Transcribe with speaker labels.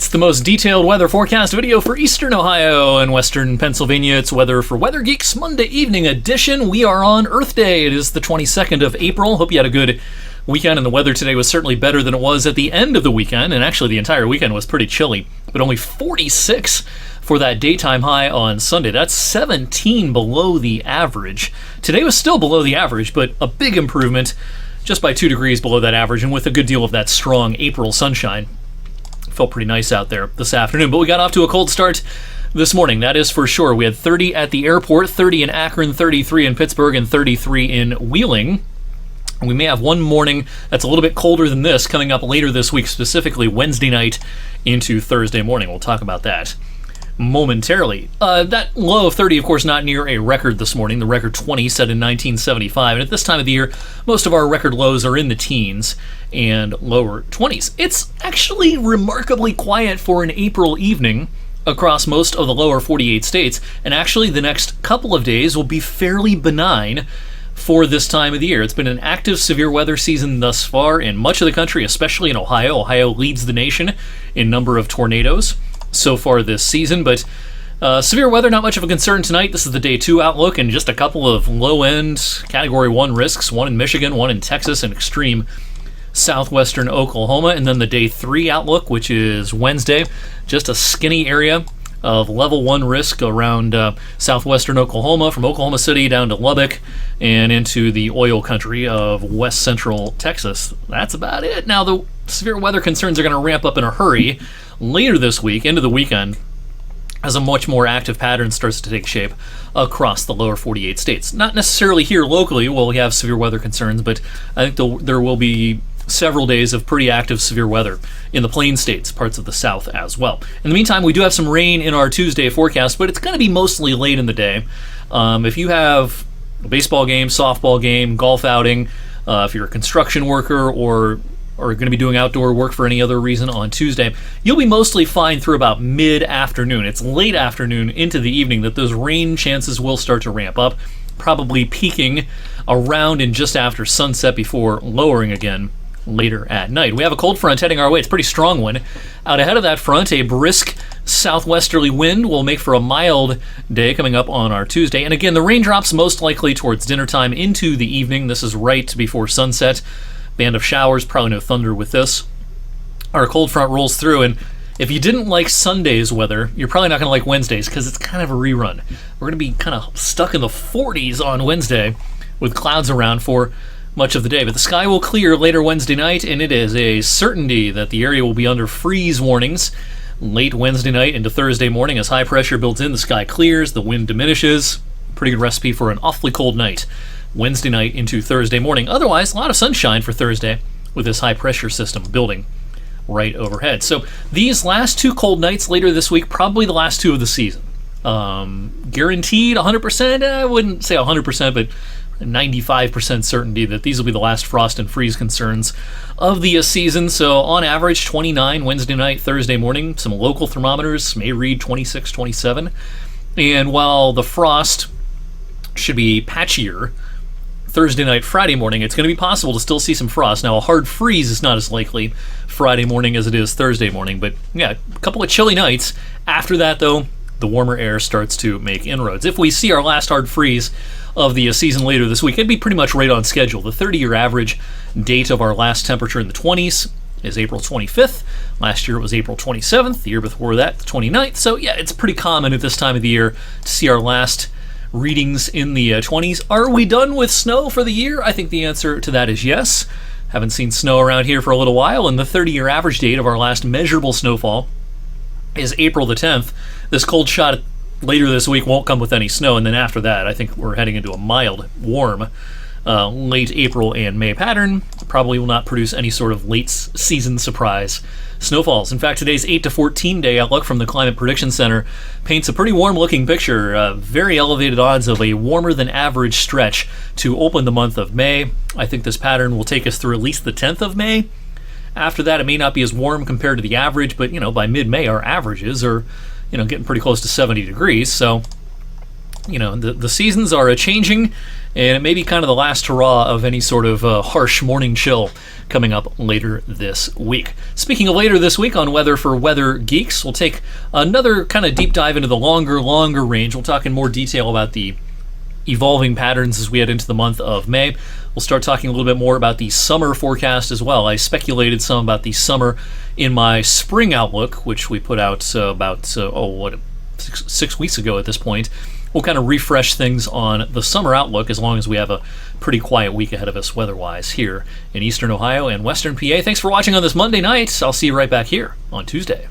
Speaker 1: It's the most detailed weather forecast video for Eastern Ohio and Western Pennsylvania. It's weather for Weather Geeks Monday evening edition. We are on Earth Day. It is the 22nd of April. Hope you had a good weekend, and the weather today was certainly better than it was at the end of the weekend, and actually the entire weekend was pretty chilly, but only 46 for that daytime high on Sunday. That's 17 below the average. Today was still below the average, but a big improvement, just by 2 degrees below that average, and with a good deal of that strong April sunshine. Felt pretty nice out there this afternoon, but we got off to a cold start this morning, that is for sure. We had 30 at the airport, 30 in Akron, 33 in Pittsburgh, and 33 in Wheeling. We may have one morning that's a little bit colder than this coming up later this week, specifically Wednesday night into Thursday morning. We'll talk about that momentarily. That low of 30, of course, not near a record this morning. The record 20 set in 1975. And at this time of the year, most of our record lows are in the teens and lower 20s. It's actually remarkably quiet for an April evening across most of the lower 48 states. And actually, the next couple of days will be fairly benign for this time of the year. It's been an active severe weather season thus far in much of the country, especially in Ohio. Ohio leads the nation in number of tornadoes so far this season, but severe weather, not much of a concern tonight. This is the day 2 outlook and just a couple of low-end Category 1 risks, one in Michigan, one in Texas, and extreme southwestern Oklahoma. And then the day 3 outlook, which is Wednesday, just a skinny area of level 1 risk around southwestern Oklahoma, from Oklahoma City down to Lubbock and into the oil country of west central Texas. That's about it. Now, the severe weather concerns are going to ramp up in a hurry later this week, into the weekend, as a much more active pattern starts to take shape across the lower 48 states. Not necessarily here locally will we have severe weather concerns, but I think there will be several days of pretty active severe weather in the plain states, parts of the south as well. In the meantime, we do have some rain in our Tuesday forecast, but it's going to be mostly late in the day. If you have a baseball game, softball game, golf outing, if you're a construction worker or going to be doing outdoor work for any other reason on Tuesday, you'll be mostly fine through about mid-afternoon. It's late afternoon into the evening that those rain chances will start to ramp up, probably peaking around and just after sunset before lowering again later at night. We have a cold front heading our way. It's a pretty strong one. Out ahead of that front, a brisk southwesterly wind will make for a mild day coming up on our Tuesday. And again, the raindrops most likely towards dinner time into the evening. This is right before sunset. Band of showers, probably no thunder with this. Our cold front rolls through, and if you didn't like Sunday's weather, you're probably not going to like Wednesday's because it's kind of a rerun. We're going to be kind of stuck in the 40s on Wednesday with clouds around for much of the day, but the sky will clear later Wednesday night, and it is a certainty that the area will be under freeze warnings late Wednesday night into Thursday morning. As high pressure builds in, the sky clears, the wind diminishes. Pretty good recipe for an awfully cold night Wednesday night into Thursday morning. Otherwise, a lot of sunshine for Thursday with this high pressure system building right overhead. So these last 2 cold nights later this week, probably the last 2 of the season. Guaranteed 100%? I wouldn't say 100%, but 95% certainty that these will be the last frost and freeze concerns of the season. So on average, 29 Wednesday night, Thursday morning. Some local thermometers may read 26, 27. And while the frost should be patchier Thursday night, Friday morning, it's going to be possible to still see some frost. Now, a hard freeze is not as likely Friday morning as it is Thursday morning, but yeah, a couple of chilly nights. After that, though, the warmer air starts to make inroads. If we see our last hard freeze of the season later this week, it'd be pretty much right on schedule. The 30-year average date of our last temperature in the 20s is April 25th. Last year it was April 27th. The year before that, the 29th. So yeah, it's pretty common at this time of the year to see our last readings in the 20s. Are we done with snow for the year? I think the answer to that is yes. Haven't seen snow around here for a little while, and the 30-year average date of our last measurable snowfall is April the 10th. This cold shot later this week won't come with any snow, and then after that, I think we're heading into a mild, warm late April and May pattern. Probably will not produce any sort of late season surprise snowfalls. In fact, today's 8 to 14 day outlook from the Climate Prediction Center paints a pretty warm looking picture. Very elevated odds of a warmer than average stretch to open the month of May. I think this pattern will take us through at least the 10th of May. After that, it may not be as warm compared to the average, but by mid-May, our averages are getting pretty close to 70 degrees. So the seasons are changing and it may be kind of the last hurrah of any sort of harsh morning chill coming up later this week. Speaking of later this week on Weather for Weather Geeks, we'll take another kind of deep dive into the longer range. We'll talk in more detail about the evolving patterns as we head into the month of May. We'll start talking a little bit more about the summer forecast as well. I speculated some about the summer in my spring outlook, which we put out about 6 weeks ago at this point. We'll kind of refresh things on the summer outlook as long as we have a pretty quiet week ahead of us weather-wise here in Eastern Ohio and Western PA. Thanks for watching on this Monday night. I'll see you right back here on Tuesday.